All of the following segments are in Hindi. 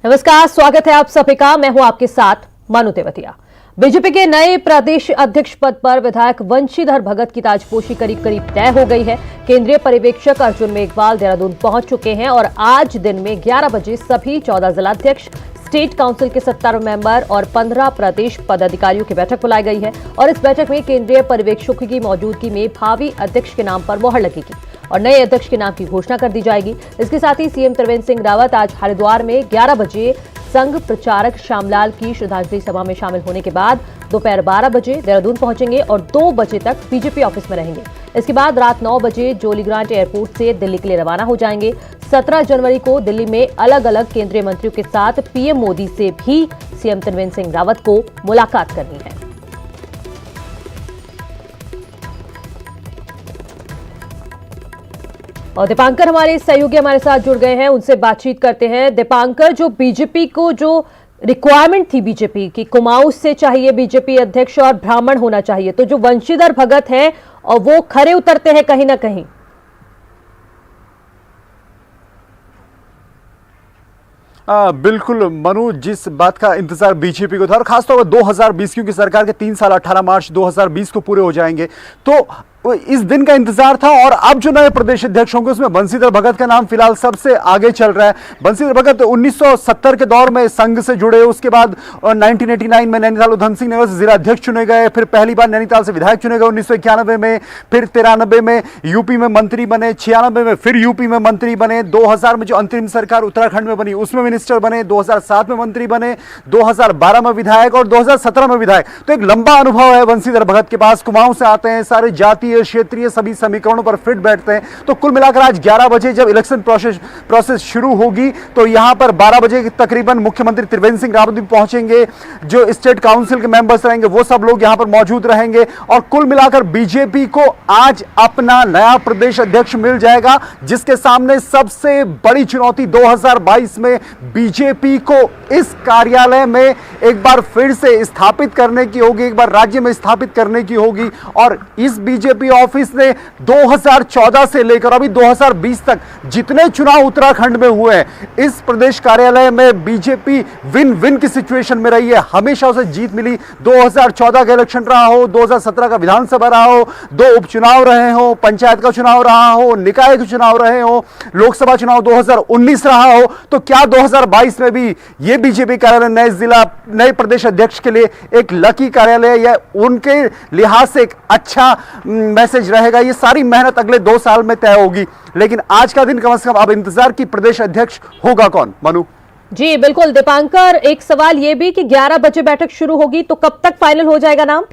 नमस्कार, स्वागत है आप सभी का। मैं हूं आपके साथ मानु तेवतिया। बीजेपी के नए प्रदेश अध्यक्ष पद पर विधायक वंशीधर भगत की ताजपोशी करीब करीब तय हो गई है। केंद्रीय पर्यवेक्षक अर्जुन मेघवाल देहरादून पहुंच चुके हैं और आज दिन में 11 बजे सभी 14 जिलाध्यक्ष, स्टेट काउंसिल के 70 मेंबर और 15 प्रदेश पदाधिकारियों की बैठक बुलाई गई है और इस बैठक में केंद्रीय पर्यवेक्षकों की मौजूदगी में भावी अध्यक्ष के नाम पर मोहर लगेगी और नए अध्यक्ष के नाम की घोषणा कर दी जाएगी। इसके साथ ही सीएम त्रिवेंद्र सिंह रावत आज हरिद्वार में 11 बजे संघ प्रचारक श्यामलाल की श्रद्धांजलि सभा में शामिल होने के बाद दोपहर 12 बजे देहरादून पहुंचेंगे और 2 बजे तक बीजेपी ऑफिस में रहेंगे। इसके बाद रात 9 बजे जोली ग्रांट एयरपोर्ट से दिल्ली के लिए रवाना हो जाएंगे। 17 जनवरी को दिल्ली में अलग अलग केंद्रीय मंत्रियों के साथ पीएम मोदी से भी सीएम त्रिवेंद्र सिंह रावत को मुलाकात करनी है। और दीपांकर हमारे सहयोगी हमारे साथ जुड़ गए हैं, उनसे बातचीत करते हैं। दीपांकर, जो बीजेपी को जो रिक्वायरमेंट थी बीजेपी की, कुमाऊं से चाहिए बीजेपी अध्यक्ष और ब्राह्मण होना चाहिए, तो जो वंशीधर भगत है और वो खरे उतरते हैं कहीं ना कहीं। बिल्कुल मनु, जिस बात का इंतजार बीजेपी को था और खासतौर पर 2020 क्योंकि सरकार के 3 साल 18 मार्च 2020 को पूरे हो जाएंगे, तो इस दिन का इंतजार था। और अब जो नए प्रदेश अध्यक्ष होंगे उसमें बंशीधर भगत का नाम फिलहाल सबसे आगे चल रहा है। बंशीधर भगत 1970 के दौर में संघ से जुड़े, उसके बाद 1989 में नैनीताल उधम सिंह नगर से जिला अध्यक्ष चुने गए, फिर पहली बार नैनीताल से विधायक चुने गए 1991 में, फिर 93 में यूपी में मंत्री बने, 96 में फिर यूपी में मंत्री बने, 2000 में जो अंतरिम सरकार उत्तराखंड में बनी उसमें मिनिस्टर बने, 2007 में मंत्री बने, 2012 में विधायक और 2017 में विधायक। तो एक लंबा अनुभव है बंशीधर भगत के पास। कुमाऊं से आते हैं, सारे जाति क्षेत्रीय सभी समीकरणों पर फिट बैठते हैं। तो कुल मिलाकर आज 11 बजे जब इलेक्शन प्रोसेस शुरू होगी तो यहां पर 12 बजे तकरीबन मुख्यमंत्री त्रिवेंद्र सिंह रावत भी पहुंचेंगे, जो स्टेट काउंसिल के मेंबर्स रहेंगे वो सब लोग यहां पर मौजूद रहेंगे और कुल मिलाकर बीजेपी को आज अपना नया प्रदेश अध्यक्ष मिल जाएगा, जिसके सामने सबसे बड़ी चुनौती 2022 में बीजेपी को इस कार्यालय में एक बार फिर से स्थापित करने की होगी, एक बार राज्य में स्थापित करने की होगी। और इस बीजेपी ऑफिस ने 2014 से लेकर अभी 2020 तक जितने चुनाव उत्तराखंड में हुए हैं, इस प्रदेश कार्यालय में बीजेपी विन विन की सिचुएशन में रही है। हमेशा उसे जीत मिली। 2014 का इलेक्शन रहा हो, 2017 का विधानसभा रहा हो, 2 उपचुनाव रहे हो, पंचायत का चुनाव रहा हो, निकाय के चुनाव रहे हो, लोकसभा चुनाव 2019 रहा हो, तो क्या 2022 में भी ये बीजेपी कार्यालय नए प्रदेश अध्यक्ष के लिए एक लकी कार्यालय या उनके लिहाज से एक अच्छा मैसेज रहेगा? ये सारी मेहनत अगले 2 साल में तय होगी, लेकिन आज का दिन कम से कम अब इंतजार की प्रदेश अध्यक्ष होगा कौन? मनु जी बिल्कुल। दीपांकर, एक सवाल ये भी कि 11 बजे बैठक शुरू होगी तो कब तक फाइनल हो जाएगा नाम?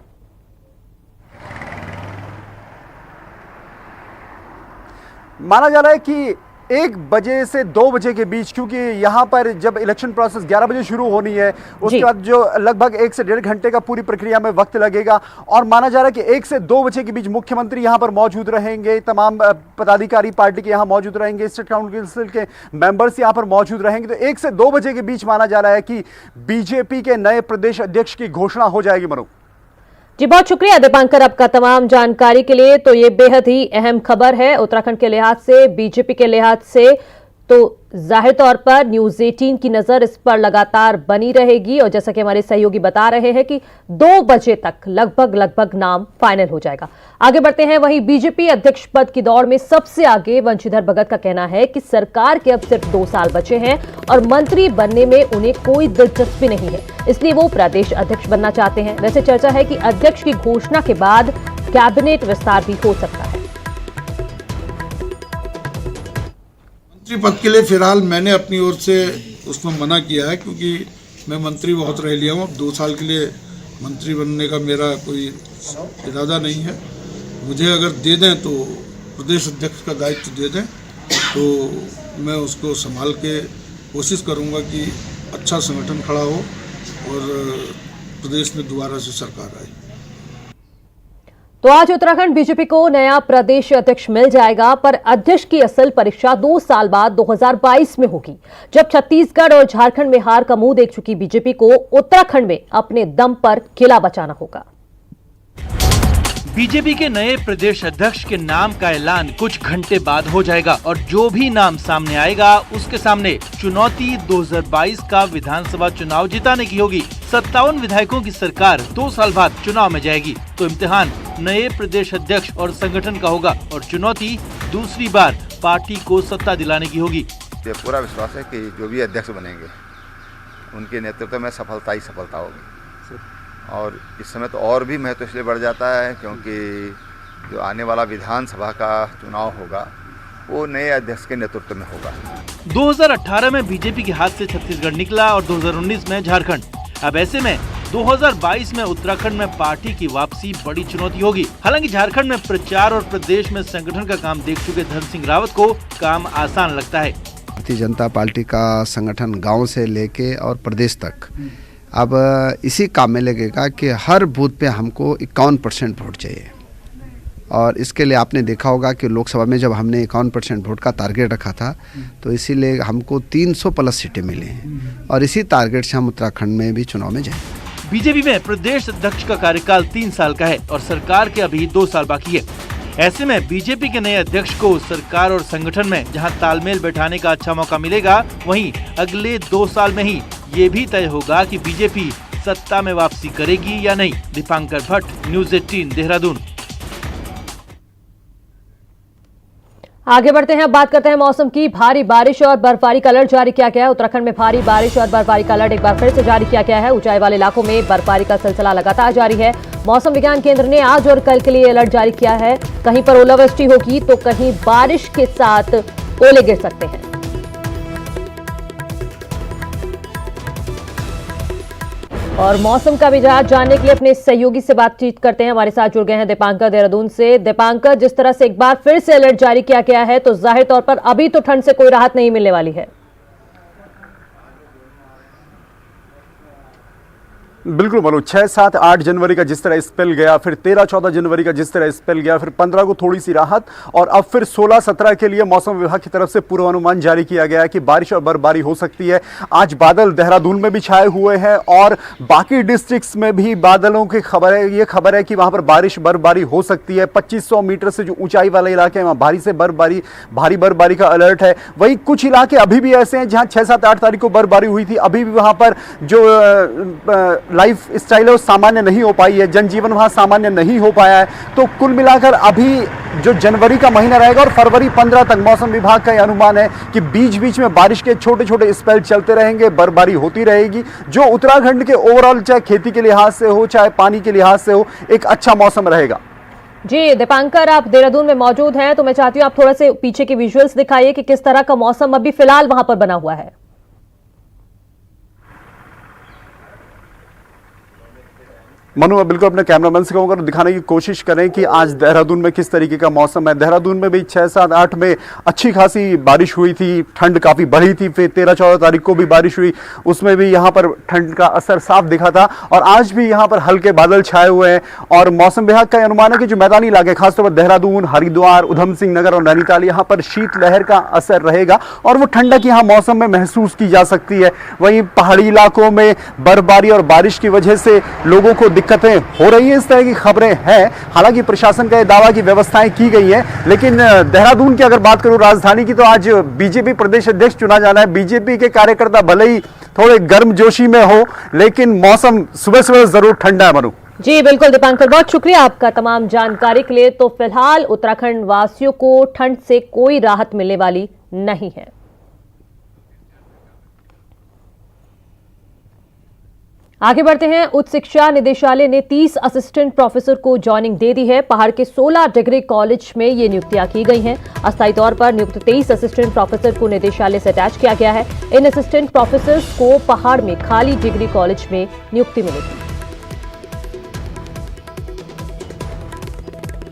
माना जा रहा है कि 1 बजे से 2 बजे के बीच, क्योंकि यहां पर जब इलेक्शन प्रोसेस 11 बजे शुरू होनी है उसके बाद जो लगभग 1 से 1.5 घंटे का पूरी प्रक्रिया में वक्त लगेगा और माना जा रहा है कि 1 से 2 बजे के बीच मुख्यमंत्री यहां पर मौजूद रहेंगे, तमाम पदाधिकारी पार्टी के यहां मौजूद रहेंगे, स्टेट काउंसिल के मेंबर्स यहां पर मौजूद रहेंगे। तो 1 से 2 बजे के बीच माना जा रहा है कि बीजेपी के नए प्रदेश अध्यक्ष की घोषणा हो जाएगी। मनु जी बहुत शुक्रिया दीपांकर आपका तमाम जानकारी के लिए। तो ये बेहद ही अहम खबर है उत्तराखंड के लिहाज से, बीजेपी के लिहाज से। तो जाहिर तौर पर न्यूज 18 की नजर इस पर लगातार बनी रहेगी और जैसा कि हमारे सहयोगी बता रहे हैं कि 2 बजे तक लगभग नाम फाइनल हो जाएगा। आगे बढ़ते हैं। वहीं बीजेपी अध्यक्ष पद की दौड़ में सबसे आगे वंशीधर भगत का कहना है कि सरकार के अब सिर्फ 2 साल बचे हैं और मंत्री बनने में उन्हें कोई दिलचस्पी नहीं है, इसलिए वो प्रदेश अध्यक्ष बनना चाहते हैं। वैसे चर्चा है कि अध्यक्ष की घोषणा के बाद कैबिनेट विस्तार भी हो सकता है। मंत्री पद के लिए फिलहाल मैंने अपनी ओर से उसमें मना किया है, क्योंकि मैं मंत्री बहुत रह लिया हूँ। अब 2 साल के लिए मंत्री बनने का मेरा कोई इरादा नहीं है। मुझे अगर दे दें तो प्रदेश अध्यक्ष का दायित्व दे दें तो मैं उसको संभाल के कोशिश करूँगा कि अच्छा संगठन खड़ा हो और प्रदेश में दोबारा से सरकार आए। तो आज उत्तराखंड बीजेपी को नया प्रदेश अध्यक्ष मिल जाएगा, पर अध्यक्ष की असल परीक्षा 2 साल बाद 2022 में होगी, जब छत्तीसगढ़ और झारखंड में हार का मुंह देख चुकी बीजेपी को उत्तराखंड में अपने दम पर किला बचाना होगा। बीजेपी के नए प्रदेश अध्यक्ष के नाम का ऐलान कुछ घंटे बाद हो जाएगा और जो भी नाम सामने आएगा उसके सामने चुनौती 2022 का विधानसभा चुनाव जिताने की होगी। 57 विधायकों की सरकार 2 साल बाद चुनाव में जाएगी तो इम्तिहान नए प्रदेश अध्यक्ष और संगठन का होगा और चुनौती दूसरी बार पार्टी को सत्ता दिलाने की होगी। पूरा विश्वास है कि जो भी अध्यक्ष बनेंगे उनके नेतृत्व में सफलता ही सफलता होगी और इस समय तो और भी महत्व इसलिए बढ़ जाता है क्योंकि जो आने वाला विधानसभा का चुनाव होगा वो नए अध्यक्ष के नेतृत्व में होगा। 2018 में बीजेपी के हाथ से छत्तीसगढ़ निकला और 2019 में झारखंड। अब ऐसे में 2022 में उत्तराखंड में पार्टी की वापसी बड़ी चुनौती होगी। हालांकि झारखंड में प्रचार और प्रदेश में संगठन का काम देख चुके धन सिंह रावत को काम आसान लगता है। भारतीय जनता पार्टी का संगठन गांव से लेके और प्रदेश तक अब इसी काम में लगेगा कि हर बूथ पे हमको 51% वोट चाहिए और इसके लिए आपने देखा होगा कि लोकसभा में जब हमने 51% वोट का टारगेट रखा था तो इसीलिए हमको 300 प्लस सीटें मिली हैं और इसी टारगेट से हम उत्तराखंड में भी चुनाव में जाएंगे। बीजेपी में प्रदेश अध्यक्ष का कार्यकाल 3 साल का है और सरकार के अभी 2 साल बाकी है। ऐसे में बीजेपी के नए अध्यक्ष को सरकार और संगठन में जहां तालमेल बैठाने का अच्छा मौका मिलेगा, वहीं अगले 2 साल में ही ये भी तय होगा कि बीजेपी सत्ता में वापसी करेगी या नहीं। दीपांकर भट्ट, न्यूज़ 18 देहरादून। आगे बढ़ते हैं, बात करते हैं मौसम की। भारी बारिश और बर्फबारी का अलर्ट जारी किया गया है। उत्तराखंड में भारी बारिश और बर्फबारी का अलर्ट एक बार फिर से जारी किया गया है। ऊंचाई वाले इलाकों में बर्फबारी का सिलसिला लगातार जारी है। मौसम विज्ञान केंद्र ने आज और कल के लिए अलर्ट जारी किया है। कहीं पर ओलावृष्टि होगी तो कहीं बारिश के साथ ओले गिर सकते हैं। और मौसम का मिजाज जानने के लिए अपने सहयोगी से बातचीत करते हैं। हमारे साथ जुड़ गए हैं दीपांकर देहरादून से। दीपांकर, जिस तरह से एक बार फिर से अलर्ट जारी किया गया है तो जाहिर तौर पर अभी तो ठंड से कोई राहत नहीं मिलने वाली है। बिल्कुल मनु, 6, 7, 8 जनवरी का जिस तरह स्पेल गया, फिर 13, 14 जनवरी का जिस तरह स्पेल गया, फिर 15 को थोड़ी सी राहत और अब फिर 16, 17 के लिए मौसम विभाग की तरफ से पूर्वानुमान जारी किया गया है कि बारिश और बर्फबारी हो सकती है। आज बादल देहरादून में भी छाए हुए हैं और बाकी डिस्ट्रिक्ट्स में भी बादलों की खबर है। ये खबर है कि वहां पर बारिश बर्फबारी हो सकती है। 2500 मीटर से जो ऊंचाई वाले इलाके हैं वहां भारी बर्फबारी का अलर्ट है। वहीं कुछ इलाके अभी भी ऐसे हैं जहां 6, 7, 8 तारीख को बर्फबारी हुई थी, अभी भी वहां पर जो लाइफ स्टाइल है वो सामान्य नहीं हो पाई है, जनजीवन वहां सामान्य नहीं हो पाया है। तो कुल मिलाकर अभी जो जनवरी का महीना रहेगा और फरवरी 15 तक मौसम विभाग का यह अनुमान है कि बीच बीच में बारिश के छोटे छोटे स्पेल चलते रहेंगे, बर्फबारी होती रहेगी, जो उत्तराखंड के ओवरऑल चाहे खेती के लिहाज से हो चाहे पानी के लिहाज से हो एक अच्छा मौसम रहेगा। जी दीपांकर, आप देहरादून में मौजूद हैं तो मैं चाहती हूँ आप थोड़ा से पीछे के विजुअल्स दिखाइए कि किस तरह का मौसम अभी फिलहाल वहां पर बना हुआ है। मनु, मैं बिल्कुल अपने कैमरामैन से कहूँगा दिखाने की कोशिश करें कि आज देहरादून में किस तरीके का मौसम है। देहरादून में भी 6, 7, 8 में अच्छी खासी बारिश हुई थी, ठंड काफ़ी बढ़ी थी। फिर 13, 14 तारीख को भी बारिश हुई, उसमें भी यहाँ पर ठंड का असर साफ दिखा था और आज भी यहाँ पर हल्के बादल छाए हुए हैं। और मौसम विभाग का अनुमान है कि जो मैदानी इलाके खासतौर पर देहरादून, हरिद्वार, उधम सिंह नगर और नैनीताल, यहाँ पर शीतलहर का असर रहेगा और वो ठंडक यहाँ मौसम में महसूस की जा सकती है। वहीं पहाड़ी इलाकों में बर्फबारी और बारिश की वजह से लोगों को दिक्कतें हो रही हैं, इस तरह की खबरें हैं। हालांकि प्रशासन का यह दावा की व्यवस्थाएं की गई हैं, लेकिन देहरादून की अगर बात करूं राजधानी की, तो आज बीजेपी प्रदेश अध्यक्ष चुना जाना है। बीजेपी के कार्यकर्ता भले ही थोड़े गर्मजोशी में हो, लेकिन मौसम सुबह सुबह जरूर ठंडा है। मनु जी बिल्कुल दीपांकर, बहुत शुक्रिया आपका तमाम जानकारी के लिए। तो फिलहाल उत्तराखंड वासियों को ठंड से कोई राहत मिलने वाली नहीं है। आगे बढ़ते हैं। उच्च शिक्षा निदेशालय ने 30 असिस्टेंट प्रोफेसर को ज्वाइनिंग दे दी है। पहाड़ के 16 डिग्री कॉलेज में ये नियुक्तियां की गई हैं। अस्थायी तौर पर नियुक्त 23 असिस्टेंट प्रोफेसर को निदेशालय से अटैच किया गया है। इन असिस्टेंट प्रोफेसर्स को पहाड़ में खाली डिग्री कॉलेज में नियुक्ति मिलेगी।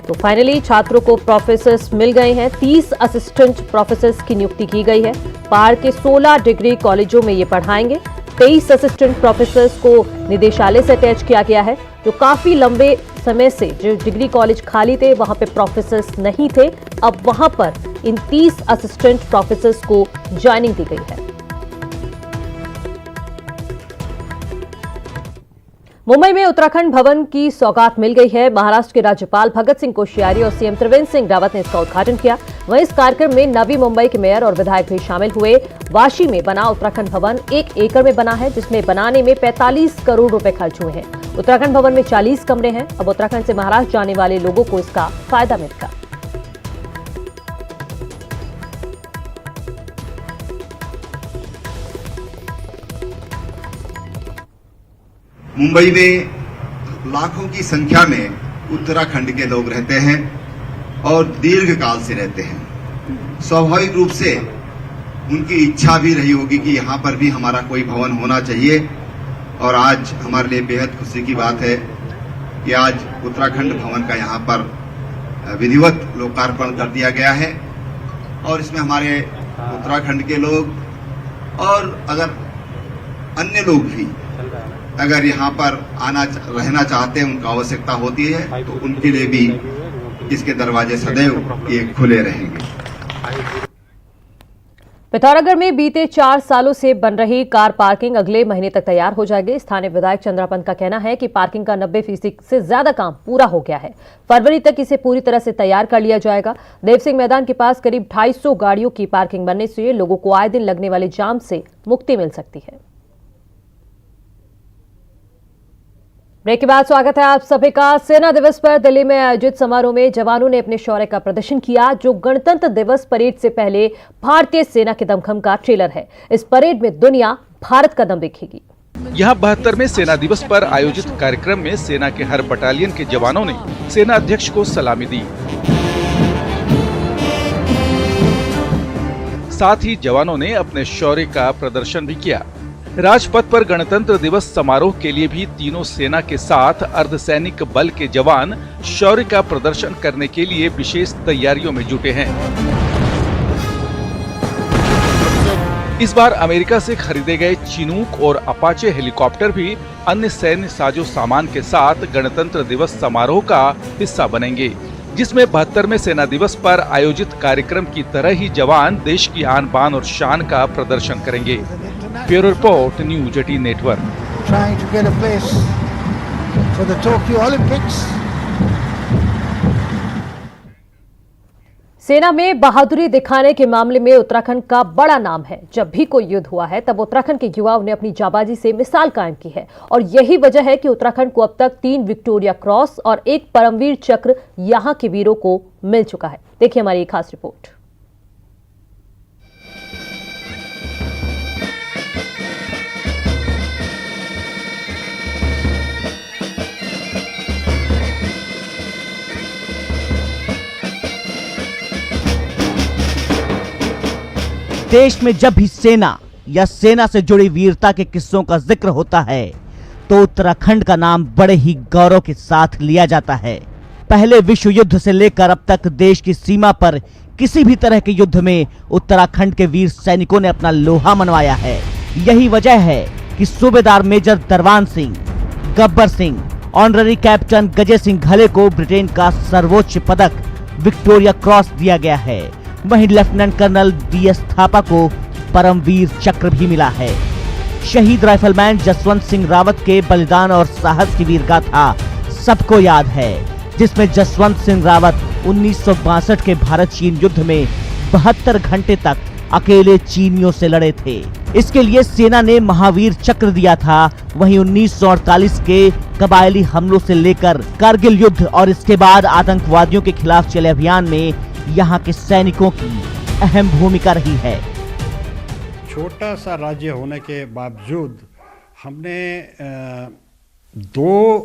तो फाइनली छात्रों को प्रोफेसर्स मिल गए हैं। 30 असिस्टेंट प्रोफेसर्स की नियुक्ति की गई है। पहाड़ के 16 डिग्री कॉलेजों में ये पढ़ाएंगे। 23 असिस्टेंट प्रोफेसर्स को निदेशालय से अटैच किया गया है। जो काफी लंबे समय से जो डिग्री कॉलेज खाली थे वहां पे प्रोफेसर्स नहीं थे, अब वहां पर इन 30 असिस्टेंट प्रोफेसर्स को ज्वाइनिंग दी गई है। मुंबई में उत्तराखंड भवन की सौगात मिल गई है। महाराष्ट्र के राज्यपाल भगत सिंह कोश्यारी और सीएम त्रिवेंद्र सिंह रावत ने इसका उद्घाटन किया। वहीं इस कार्यक्रम में नवी मुंबई के मेयर और विधायक भी शामिल हुए। वाशी में बना उत्तराखंड भवन 1 एकड़ में बना है, जिसमें बनाने में 45 करोड़ रुपए खर्च हुए हैं। उत्तराखंड भवन में 40 कमरे हैं। अब उत्तराखंड से महाराष्ट्र जाने वाले लोगों को इसका फायदा मिलेगा। मुंबई में लाखों की संख्या में उत्तराखंड के लोग रहते हैं और दीर्घ काल से रहते हैं। स्वाभाविक रूप से उनकी इच्छा भी रही होगी कि यहाँ पर भी हमारा कोई भवन होना चाहिए और आज हमारे लिए बेहद खुशी की बात है कि आज उत्तराखंड भवन का यहाँ पर विधिवत लोकार्पण कर दिया गया है और इसमें हमारे उत्तराखंड के लोग और अगर अन्य लोग भी अगर यहाँ पर रहना चाहते हैं, उनका आवश्यकता होती है, तो उनके लिए भी इसके दरवाजे सदैव ये खुले रहेंगे। पिथौरागढ़ में बीते 4 सालों से बन रही कार पार्किंग अगले महीने तक तैयार हो जाएगी। स्थानीय विधायक चंद्रापंत का कहना है कि पार्किंग का 90% से ज्यादा काम पूरा हो गया है। फरवरी तक इसे पूरी तरह से तैयार कर लिया जाएगा। देव सिंह मैदान के पास करीब 250 गाड़ियों की पार्किंग बनने से लोगों को आए दिन लगने वाले जाम से मुक्ति मिल सकती है। ब्रेक के बाद स्वागत है आप सभी का। सेना दिवस पर दिल्ली में आयोजित समारोह में जवानों ने अपने शौर्य का प्रदर्शन किया, जो गणतंत्र दिवस परेड से पहले भारतीय सेना के दमखम का ट्रेलर है। इस परेड में दुनिया भारत का दम देखेगी। यहाँ 72वें सेना दिवस पर आयोजित कार्यक्रम में सेना के हर बटालियन के जवानों ने सेना अध्यक्ष को सलामी दी। साथ ही जवानों ने अपने शौर्य का प्रदर्शन भी किया। राजपथ पर गणतंत्र दिवस समारोह के लिए भी तीनों सेना के साथ अर्धसैनिक बल के जवान शौर्य का प्रदर्शन करने के लिए विशेष तैयारियों में जुटे हैं। इस बार अमेरिका से खरीदे गए चिनूक और अपाचे हेलीकॉप्टर भी अन्य सैन्य साजो सामान के साथ गणतंत्र दिवस समारोह का हिस्सा बनेंगे, जिसमें 72वें सेना दिवस पर आयोजित कार्यक्रम की तरह ही जवान देश की आन बान और शान का प्रदर्शन करेंगे। Bureau report, news 18 network. Trying to get a place for the Tokyo Olympics. सेना में बहादुरी दिखाने के मामले में उत्तराखंड का बड़ा नाम है। जब भी कोई युद्ध हुआ है तब उत्तराखंड के युवाओं ने अपनी जाबाजी से मिसाल कायम की है और यही वजह है कि उत्तराखंड को अब तक 3 विक्टोरिया क्रॉस और 1 परमवीर चक्र यहां के वीरों को मिल चुका है। देखिए हमारी एक खास रिपोर्ट। देश में जब भी सेना या सेना से जुड़ी वीरता के किस्सों का जिक्र होता है तो उत्तराखंड का नाम बड़े ही गौरव के साथ लिया जाता है। पहले विश्व युद्ध से लेकर अब तक देश की सीमा पर किसी भी तरह के युद्ध में उत्तराखंड के वीर सैनिकों ने अपना लोहा मनवाया है। यही वजह है कि subedar major Darwan Singh, Gabbar Singh, honorary captain Gaje Singh Ghale को ब्रिटेन का सर्वोच्च पदक विक्टोरिया क्रॉस दिया गया है। वहीं लेफ्टिनेंट कर्नल DS थापा को परमवीर चक्र भी मिला है। शहीद राइफलमैन जसवंत सिंह रावत के बलिदान और साहस की वीर गाथा सबको याद है, जिसमें जसवंत सिंह रावत 1962 के भारत चीन युद्ध में 72 घंटे तक अकेले चीनियों से लड़े थे। इसके लिए सेना ने महावीर चक्र दिया था। वहीं 1948 के कबायली हमलों से लेकर कारगिल युद्ध और इसके बाद आतंकवादियों के खिलाफ चले अभियान में यहाँ के सैनिकों की अहम भूमिका रही है। छोटा सा राज्य होने के बावजूद हमने 2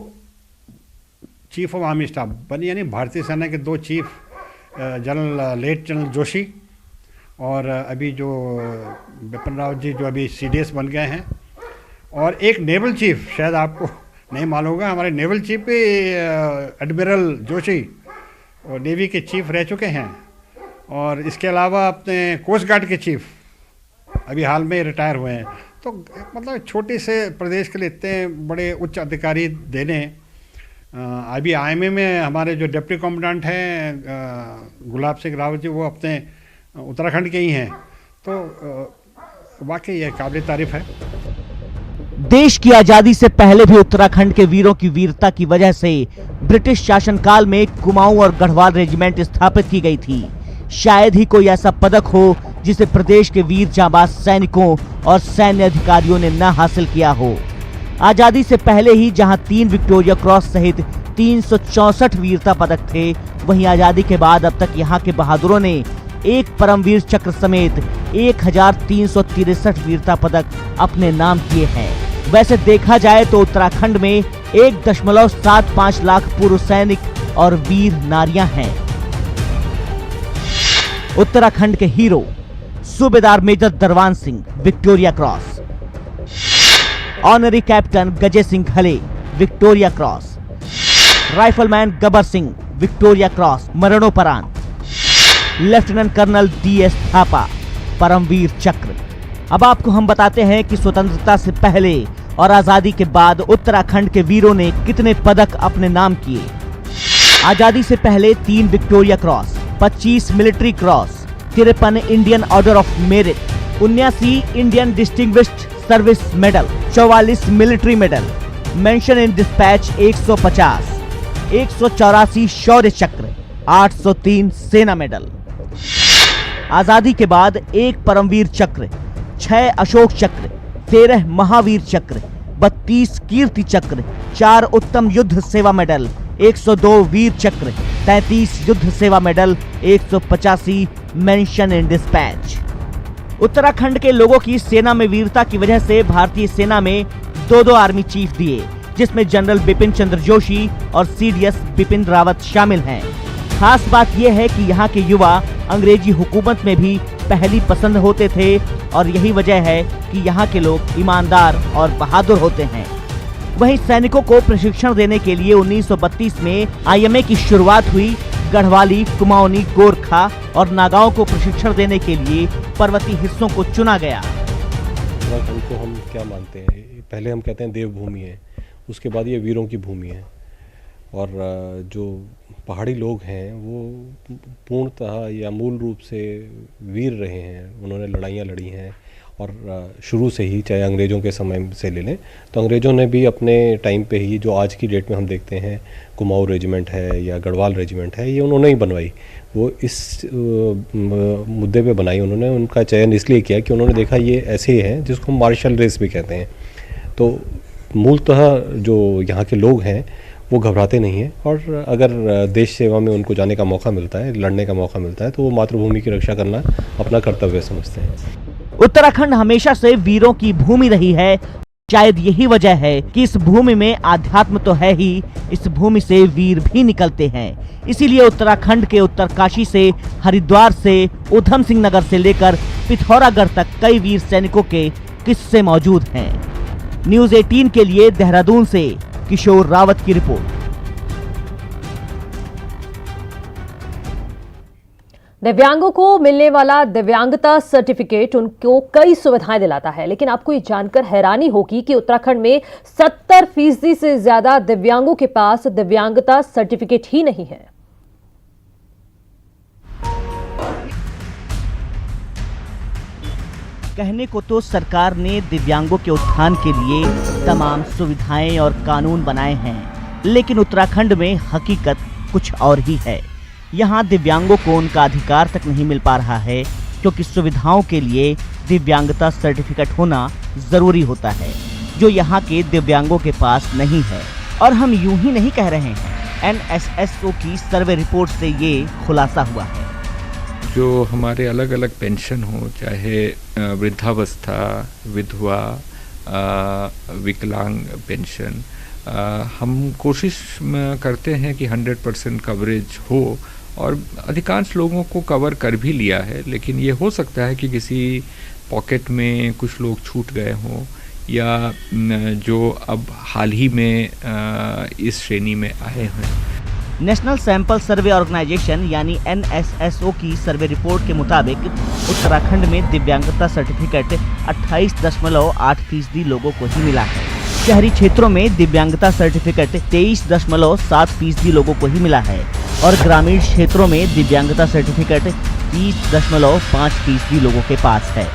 चीफ ऑफ आर्मी स्टाफ बनी, यानी भारतीय सेना के 2 chief, general late general Joshi और अभी जो बिपिन रावत जी जो अभी CDS बन गए हैं, और एक नेवल चीफ, शायद आपको नहीं मालूम होगा, हमारे नेवल चीफ भी एडमिरल जोशी और नेवी के चीफ रह चुके हैं। और इसके अलावा अपने कोस्ट गार्ड के चीफ अभी हाल में रिटायर हुए हैं। तो मतलब छोटे से प्रदेश के लिए इतने बड़े उच्च अधिकारी देने। अभी IMA में हमारे जो डिप्टी कमांडेंट हैं गुलाब सिंह रावत जी, वो अपने उत्तराखंड के ही हैं। तो वाकई यह काबिल तारीफ है। देश की आजादी से पहले भी उत्तराखंड के वीरों की वीरता की वजह से ब्रिटिश शासनकाल में कुमाऊं और गढ़वाल रेजिमेंट स्थापित की गई थी। शायद ही कोई ऐसा पदक हो जिसे प्रदेश के वीर जांबाज सैनिकों और सैन्य अधिकारियों ने न हासिल किया हो। आजादी से पहले ही जहां 3 विक्टोरिया क्रॉस सहित 364 वीरता पदक थे, वहीं आजादी के बाद अब तक यहां के बहादुरों ने एक परमवीर चक्र समेत 1363 वीरता पदक अपने नाम किए हैं। वैसे देखा जाए तो उत्तराखंड में 1.75 लाख पूर्व सैनिक और वीर नारियां हैं। उत्तराखंड के hero subedar major Darwan Singh, Victoria Cross. Honorary captain Gaje Singh Ghale, Victoria Cross. Rifleman Gabar Singh, Victoria Cross, मरणोपरांत। Lieutenant colonel DS Thapa, Paramvir Chakra. अब आपको हम बताते हैं कि स्वतंत्रता से पहले और आजादी के बाद उत्तराखंड के वीरों ने कितने पदक अपने नाम किए। आजादी से पहले 3 Victoria cross, 25 military cross, 53 Indian order of merit, 79 Indian distinguished service medal, 44 military medal, mention in dispatch 150, 184 शौर्य चक्र, 803 सेना मेडल। आजादी के बाद 1 परमवीर चक्र, 6 अशोक चक्र, 13 महावीर चक्र, 32 कीर्ति चक्र, 4 उत्तम युद्ध सेवा मेडल, 102 वीर चक्र, 33 युद्ध सेवा medal, 185 mention in dispatch. Uttarakhand के लोगों की सेना में वीरता की वजह से भारतीय सेना में 2 आर्मी चीफ दिए, जिसमें जनरल बिपिन चंद्र जोशी और CDS बिपिन रावत शामिल हैं। खास बात यह है कि यहाँ के युवा अंग्रेजी हुकूमत में भी पहली पसंद होते थे और यही वजह है कि यहाँ के लोग ईमानदार और बहादुर होते हैं। वहीं सैनिकों को प्रशिक्षण देने के लिए 1932 में IMA की शुरुआत हुई। गढ़वाली, कुमाऊनी, गोरखा और नागाओं को प्रशिक्षण देने के लिए पर्वतीय हिस्सों को चुना गया। उत्तराखंड को हम क्या मानते हैं? पहले हम कहते हैं देवभूमि है, उसके बाद ये वीरों की भूमि है। और जो पहाड़ी लोग हैं वो पूर्णतः या मूल रूप से वीर रहे हैं। उन्होंने लड़ाइयाँ लड़ी हैं और शुरू से ही, चाहे अंग्रेज़ों के समय से ले लें तो अंग्रेज़ों ने भी अपने टाइम पे ही, जो आज की डेट में हम देखते हैं कुमाऊं रेजिमेंट है या गढ़वाल रेजिमेंट है, ये उन्होंने ही बनवाई। वो इस मुद्दे पे बनाई उन्होंने। उनका चयन इसलिए किया कि उन्होंने देखा ये ऐसे ही हैं जिसको हम मार्शल रेस भी कहते हैं। तो मूलतः जो यहाँ के लोग हैं वो घबराते नहीं हैं और अगर देश सेवा में उनको जाने का मौका मिलता है, लड़ने का मौका मिलता है, तो वो मातृभूमि की रक्षा करना अपना कर्तव्य समझते हैं। उत्तराखंड हमेशा से वीरों की भूमि रही है। शायद यही वजह है कि इस भूमि में आध्यात्म तो है ही, इस भूमि से वीर भी निकलते हैं। इसीलिए उत्तराखंड के उत्तरकाशी से, हरिद्वार से, ऊधम सिंह नगर से लेकर पिथौरागढ़ तक कई वीर सैनिकों के किस्से मौजूद हैं। न्यूज़ 18 के लिए देहरादून से किशोर रावत की रिपोर्ट। दिव्यांगों को मिलने वाला दिव्यांगता सर्टिफिकेट उनको कई सुविधाएं दिलाता है, लेकिन आपको ये जानकर हैरानी होगी कि उत्तराखंड में 70% से ज्यादा दिव्यांगों के पास दिव्यांगता सर्टिफिकेट ही नहीं है। कहने को तो सरकार ने दिव्यांगों के उत्थान के लिए तमाम सुविधाएं और कानून बनाए हैं, लेकिन उत्तराखंड में हकीकत कुछ और ही है। यहाँ दिव्यांगों को उनका अधिकार तक नहीं मिल पा रहा है, क्योंकि सुविधाओं के लिए दिव्यांगता सर्टिफिकेट होना जरूरी होता है, जो यहाँ के दिव्यांगों के पास नहीं है। और हम यूं ही नहीं कह रहे हैं, NSSO की सर्वे रिपोर्ट से ये खुलासा हुआ है। जो हमारे अलग अलग पेंशन हो, चाहे वृद्धावस्था, विधवा, विकलांग पेंशन, हम कोशिश करते हैं कि 100% कवरेज हो और अधिकांश लोगों को कवर कर भी लिया है। लेकिन ये हो सकता है कि किसी पॉकेट में कुछ लोग छूट गए हों या जो अब हाल ही में इस श्रेणी में आए हैं। नेशनल सैंपल सर्वे ऑर्गेनाइजेशन यानी NSSO की सर्वे रिपोर्ट के मुताबिक उत्तराखंड में दिव्यांगता सर्टिफिकेट 28.8% लोगों को ही मिला है। शहरी क्षेत्रों में दिव्यांगता सर्टिफिकेट 23.7% लोगों को ही मिला है और ग्रामीण क्षेत्रों में दिव्यांगता सर्टिफिकेट 30.5% लोगों के पास है।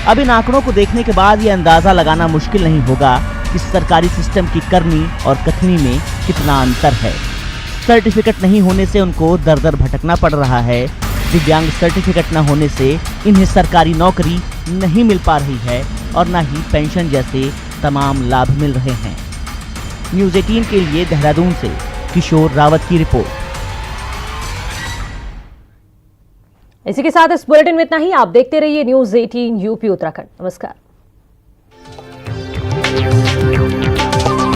अब इन आंकड़ों को देखने के बाद ये अंदाजा लगाना मुश्किल नहीं होगा कि सरकारी सिस्टम की करनी और कथनी में कितना अंतर है। सर्टिफिकेट नहीं होने से उनको दर दर भटकना पड़ रहा है। दिव्यांग सर्टिफिकेट न होने से इन्हें सरकारी नौकरी नहीं मिल पा रही है और न ही पेंशन जैसे तमाम लाभ मिल रहे हैं। न्यूज़ 18 के लिए देहरादून से किशोर रावत की रिपोर्ट। इसी के साथ इस बुलेटिन में इतना ही। आप देखते रहिए न्यूज़ 18 यूपी उत्तराखंड। नमस्कार।